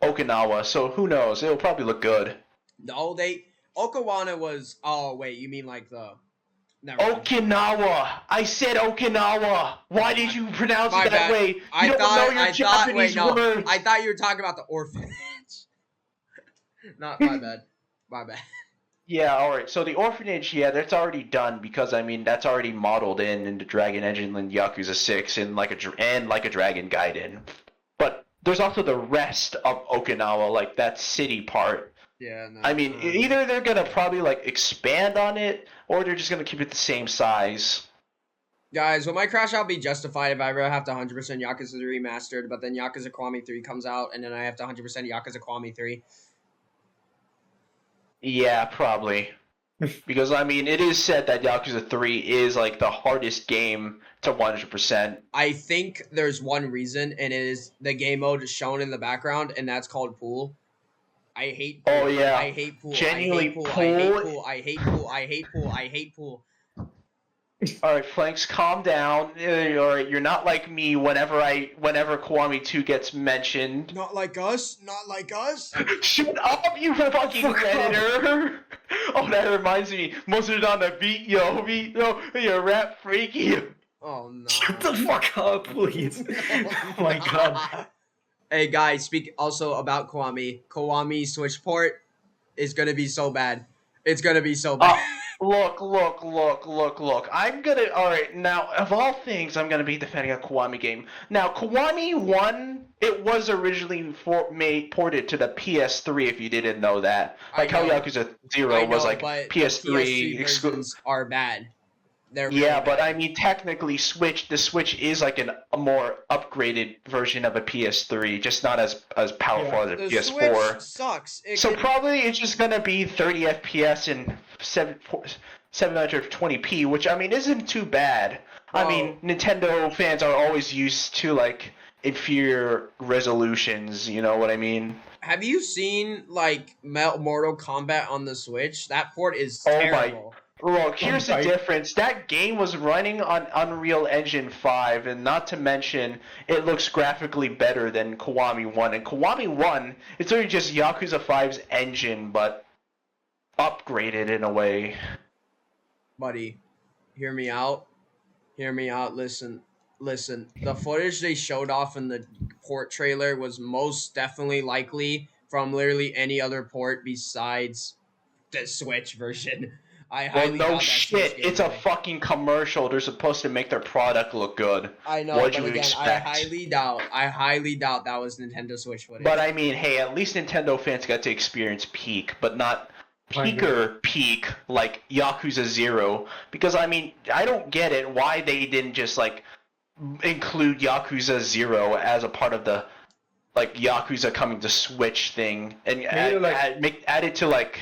Speaker 2: Okinawa. So who knows? It'll probably look good.
Speaker 1: No, Okawana was. Oh wait, you mean like the? Never mind.
Speaker 2: Okinawa. I said Okinawa. Why did you pronounce
Speaker 1: My
Speaker 2: it that
Speaker 1: bad.
Speaker 2: way? You
Speaker 1: I
Speaker 2: don't
Speaker 1: thought.
Speaker 2: know your
Speaker 1: I thought. Wait,
Speaker 2: Japanese
Speaker 1: no.
Speaker 2: words.
Speaker 1: I thought you were talking about the orphanage. Not my bad. My bad.
Speaker 2: Yeah, all right. So the orphanage, yeah, that's already done because I mean that's already modeled in the Dragon Engine and Yakuza 6 and like a Dragon Gaiden. But there's also the rest of Okinawa, like that city part.
Speaker 1: Yeah. No.
Speaker 2: I mean, either they're gonna probably like expand on it, or they're just gonna keep it the same size.
Speaker 1: Guys, will my crash out be justified if I ever have to 100% Yakuza Remastered, but then Yakuza Kiwami 3 comes out, and then I have to 100% Yakuza Kiwami 3?
Speaker 2: Yeah, probably. Because I mean, it is said that Yakuza 3 is like the hardest game to 100%.
Speaker 1: I think there's one reason, and it is the game mode shown in the background, and that's called Pool. I hate Pool.
Speaker 2: Oh yeah.
Speaker 1: I hate Pool.
Speaker 2: Genuinely,
Speaker 1: I hate Pool. I hate Pool. I hate Pool. I hate Pool. I hate Pool.
Speaker 2: All right, Flanks, calm down. You're not like me. Whenever Kiwami 2 gets mentioned.
Speaker 1: Not like us. Not like us.
Speaker 2: Shut up, you fucking redditor! Oh, that reminds me. Mustard on the beat, yo, you rap freaky.
Speaker 1: Oh no.
Speaker 3: Shut the fuck up, please. Oh my god.
Speaker 1: Hey guys, speak also about Kiwami. Kiwami Switch port is gonna be so bad. It's gonna be so bad.
Speaker 2: Look. All right, now, of all things, I'm gonna be defending a Kiwami game. Now, Kiwami 1, it was originally ported to the PS3, if you didn't know that. Like how Yakuza 0 was like PS3
Speaker 1: versions are bad. They're
Speaker 2: yeah,
Speaker 1: really
Speaker 2: but
Speaker 1: bad.
Speaker 2: I mean, technically, the Switch is like a more upgraded version of a PS3, just not as powerful as a
Speaker 1: The
Speaker 2: PS4.
Speaker 1: Switch sucks.
Speaker 2: Probably it's just gonna be 30 FPS and 720p, which I mean isn't too bad. I mean, Nintendo fans are always used to like inferior resolutions. You know what I mean?
Speaker 1: Have you seen like Mortal Kombat on the Switch? That port is terrible.
Speaker 2: Look, here's the difference. That game was running on Unreal Engine 5, and not to mention, it looks graphically better than Kiwami 1. And Kiwami 1, it's really just Yakuza 5's engine, but upgraded in a way.
Speaker 1: Buddy, hear me out. Hear me out. Listen. The footage they showed off in the port trailer was most definitely likely from literally any other port besides the Switch version. I
Speaker 2: Well,
Speaker 1: highly
Speaker 2: no
Speaker 1: doubt that Switch
Speaker 2: shit. It's a
Speaker 1: gameplay.
Speaker 2: fucking commercial. They're supposed to make their product look good.
Speaker 1: I know,
Speaker 2: What'd
Speaker 1: but
Speaker 2: you
Speaker 1: again,
Speaker 2: expect?
Speaker 1: I highly doubt that was Nintendo Switch footage.
Speaker 2: But I mean, hey, at least Nintendo fans got to experience peak, but not peak like Yakuza 0. Because I mean, I don't get it why they didn't just like include Yakuza 0 as a part of the like Yakuza coming to Switch thing and add it to like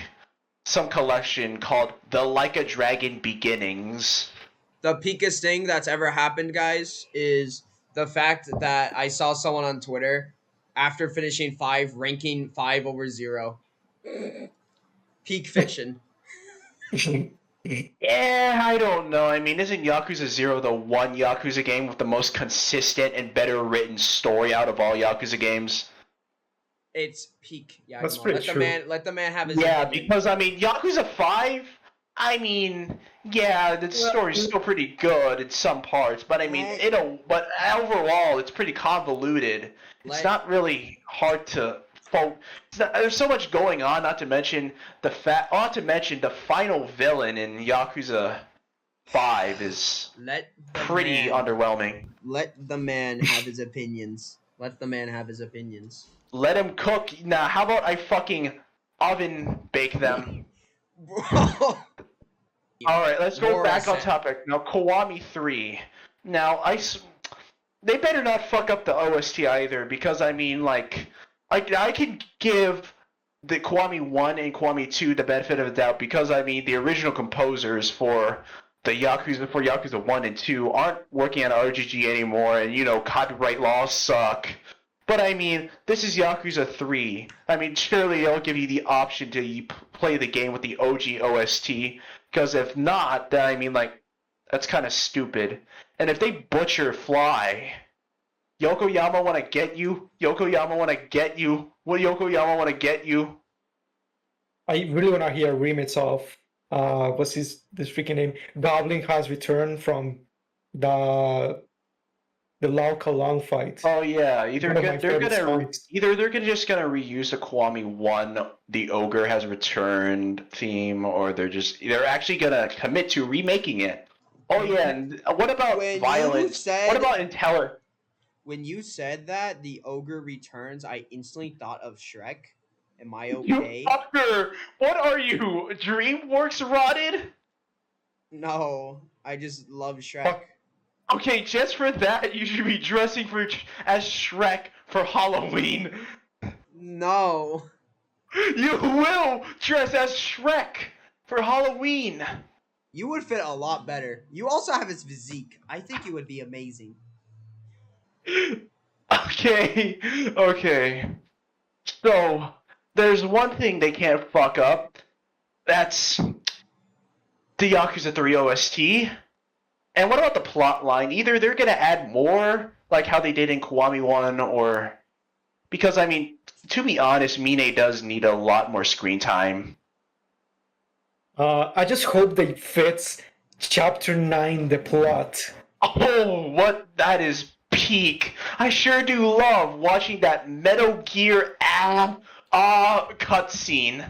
Speaker 2: some collection called the Like a Dragon Beginnings.
Speaker 1: The peakest thing that's ever happened, guys, is the fact that I saw someone on Twitter after finishing 5 ranking 5 over 0. Peak fiction.
Speaker 2: Yeah, I don't know. I mean, isn't Yakuza 0 the one Yakuza game with the most consistent and better written story out of all Yakuza games?
Speaker 1: It's peak. Yeah,
Speaker 3: That's pretty
Speaker 1: let
Speaker 3: true.
Speaker 1: the man have his
Speaker 2: Yeah,
Speaker 1: opinion.
Speaker 2: because I mean, Yakuza 5, I mean, yeah, the story's still pretty good in some parts, but I mean, but overall, it's pretty convoluted. It's not really hard to there's so much going on. Not to mention the final villain in Yakuza 5 is pretty underwhelming.
Speaker 1: Let the man have his opinions. Let the man have his opinions.
Speaker 2: Let him cook. Now, how about I fucking oven bake them?
Speaker 1: Bro.
Speaker 2: Alright, let's go
Speaker 1: Mora
Speaker 2: back on
Speaker 1: said.
Speaker 2: topic. Now, Kiwami 3. Now, they better not fuck up the OST either, because I mean, like, I can give the Kiwami 1 and Kiwami 2 the benefit of the doubt, because I mean, the original composers for Yakuza 1 and 2 aren't working on RGG anymore, and you know, copyright laws suck. But I mean, this is Yakuza 3. I mean, surely they'll give you the option to play the game with the OG OST, because if not, then I mean, like, that's kind of stupid. And if they butcher Fly, Yokoyama want to get you? Yokoyama want to get you? Will Yokoyama want to get you?
Speaker 3: I really want to hear a remix of what's this freaking name? Goblin has returned from the Lao Kalong fight.
Speaker 2: Oh yeah, either they're just gonna reuse the Kiwami 1, the Ogre has returned theme, or they're actually gonna commit to remaking it. Oh yeah, and what about violence? What about intelligence?
Speaker 1: When you said that the Ogre returns, I instantly thought of Shrek. Am I okay?
Speaker 2: You fucker! What are you? DreamWorks rotted?
Speaker 1: No, I just love Shrek.
Speaker 2: Okay, just for that, you should be dressing as Shrek for Halloween.
Speaker 1: No.
Speaker 2: You will dress as Shrek for Halloween.
Speaker 1: You would fit a lot better. You also have his physique. I think you would be amazing.
Speaker 2: Okay. So, there's one thing they can't fuck up. That's the Yakuza 3 OST. And what about the plot line? Either they're going to add more, like how they did in Kiwami 1, or... Because, I mean, to be honest, Mine does need a lot more screen time.
Speaker 3: I just hope they fits Chapter 9, the plot.
Speaker 2: Oh, what? That is peak. I sure do love watching that Metal Gear cutscene.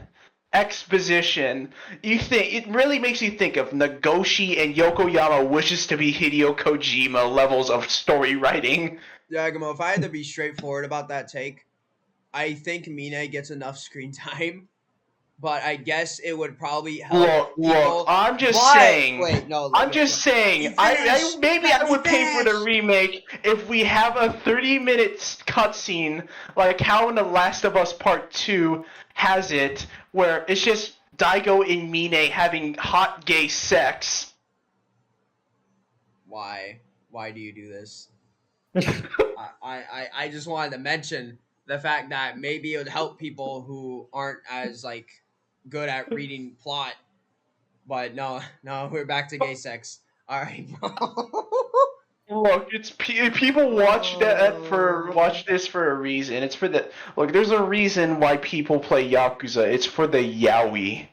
Speaker 2: Exposition. It really makes you think of Nagoshi and Yokoyama wishes to be Hideo Kojima levels of story writing.
Speaker 1: Yagamo, if I had to be straightforward about that take, I think Mine gets enough screen time, but I guess it would probably help.
Speaker 2: Look, I'm just saying.
Speaker 1: Wait, no.
Speaker 2: I'm just saying. I would pay for the remake if we have a 30-minute cutscene like how in The Last of Us Part 2 has it, where it's just Daigo and Mine having hot gay sex.
Speaker 1: Why? Why do you do this? I just wanted to mention the fact that maybe it would help people who aren't as like good at reading plot. But no, we're back to gay sex. All right, bro.
Speaker 2: Look, it's people watch this for a reason. It's for the there's a reason why people play Yakuza. It's for the yaoi.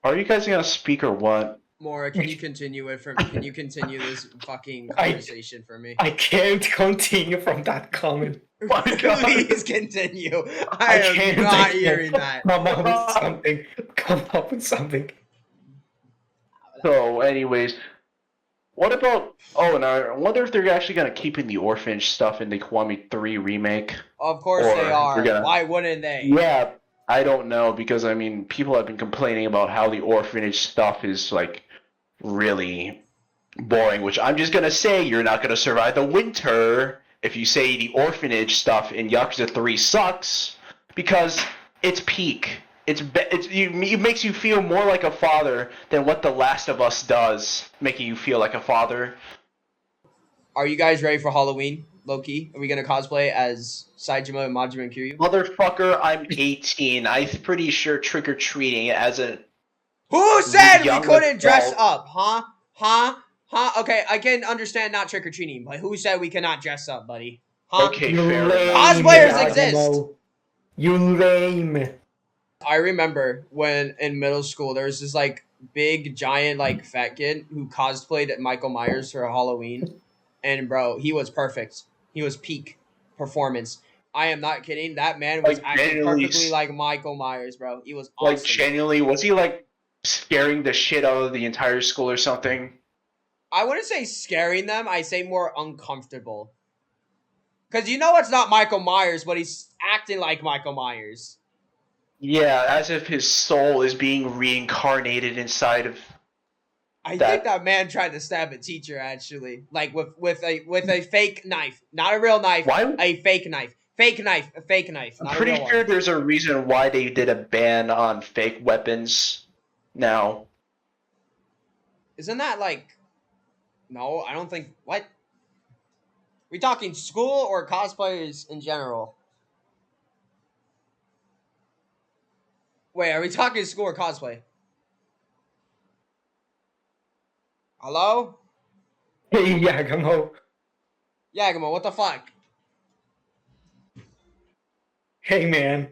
Speaker 2: Are you guys gonna speak or what?
Speaker 1: Mora, can you continue this fucking conversation for me?
Speaker 3: I can't continue from that comment.
Speaker 2: My God.
Speaker 1: Please continue.
Speaker 2: I
Speaker 1: I am
Speaker 2: can't
Speaker 1: not
Speaker 3: take it.
Speaker 1: hearing that.
Speaker 3: Come up with something. Come up with something.
Speaker 2: So, anyways, what about? Oh, and I wonder if they're actually gonna keep in the orphanage stuff in the Kiwami 3 remake,
Speaker 1: Of course
Speaker 2: or
Speaker 1: they
Speaker 2: they're
Speaker 1: are.
Speaker 2: gonna.
Speaker 1: Why wouldn't they?
Speaker 2: Yeah, I don't know because I mean, people have been complaining about how the orphanage stuff is like really boring. Which I'm just gonna say, you're not gonna survive the winter if you say the orphanage stuff in Yakuza 3 sucks because it's peak. It makes you feel more like a father than what The Last of Us does, making you feel like a father.
Speaker 1: Are you guys ready for Halloween? Low key, are we gonna cosplay as Saijima, Majima, and Kiryu?
Speaker 2: Motherfucker, I'm 18. I'm pretty sure trick or treating as a
Speaker 1: Who said we
Speaker 2: young
Speaker 1: couldn't dress
Speaker 2: adult.
Speaker 1: up? Huh? Huh? Huh? Okay, I can understand not trick or treating, but who said we cannot dress up, buddy? Huh?
Speaker 2: Okay,
Speaker 3: You
Speaker 2: fair
Speaker 3: lame.
Speaker 2: enough.
Speaker 1: Cosplayers exist.
Speaker 3: Yagamo. You lame.
Speaker 1: I remember when in middle school there was this like big giant like fat kid who cosplayed Michael Myers for Halloween, and bro, he was perfect. He was peak performance. I am not kidding. That man was
Speaker 2: Like
Speaker 1: acting
Speaker 2: genuinely,
Speaker 1: perfectly like Michael Myers, bro. He was
Speaker 2: like
Speaker 1: awesome.
Speaker 2: genuinely, was he like scaring the shit out of the entire school or something?
Speaker 1: I wouldn't say scaring them. I say more uncomfortable. Because you know it's not Michael Myers, but he's acting like Michael Myers.
Speaker 2: Yeah, as if his soul is being reincarnated inside of.
Speaker 1: I think that man tried to stab a teacher actually, like with a fake knife, not a real knife.
Speaker 2: Why?
Speaker 1: A fake knife, a fake knife.
Speaker 2: I'm
Speaker 1: Not
Speaker 2: pretty
Speaker 1: a real
Speaker 2: sure
Speaker 1: one.
Speaker 2: there's a reason why they did a ban on fake weapons now.
Speaker 1: Isn't that like? No, I don't think. What? We talking school or cosplayers in general? Wait, are we talking school or cosplay? Hello?
Speaker 3: Hey, Yagamo.
Speaker 1: Yagamo, what the fuck?
Speaker 3: Hey, man.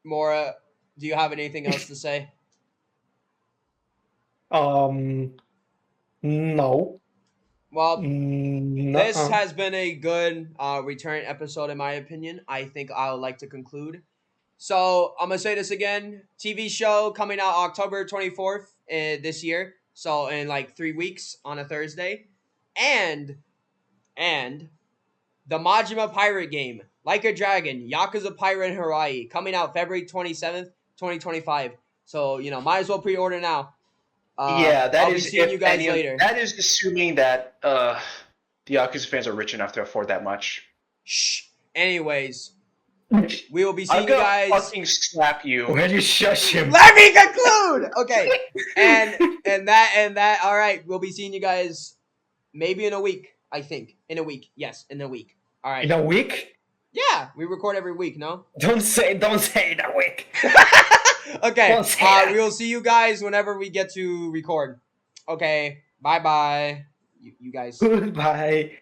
Speaker 1: Mora, do you have anything else to say?
Speaker 3: No.
Speaker 1: Well, this
Speaker 3: Nuh-uh.
Speaker 1: has been a good return episode in my opinion. I think I would like to conclude. So I'm gonna say this again. TV show coming out October 24th this year. So in like 3 weeks on a Thursday. And the Majima Pirate game, Like a Dragon, Yakuza Pirate in Hawaii, coming out February 27th, 2025. So, might as well pre-order now.
Speaker 2: Yeah, that
Speaker 1: I'll be
Speaker 2: is
Speaker 1: seeing
Speaker 2: if
Speaker 1: you guys
Speaker 2: any of,
Speaker 1: later.
Speaker 2: that is assuming that the Yakuza fans are rich enough to afford that much.
Speaker 1: Shh. Anyways, we will be seeing
Speaker 2: I'm
Speaker 1: you
Speaker 2: gonna
Speaker 1: guys.
Speaker 2: fucking slap you.
Speaker 3: When you shush him.
Speaker 1: Let me conclude. Okay, and that. All right, we'll be seeing you guys maybe in a week. I think in a week. Yes, in a week. All right.
Speaker 3: In a week?
Speaker 1: Yeah, we record every week. No.
Speaker 3: Don't say in a week.
Speaker 1: Okay.
Speaker 3: Don't say that.
Speaker 1: We will see you guys whenever we get to record. Okay. Bye bye. You guys.
Speaker 3: Goodbye.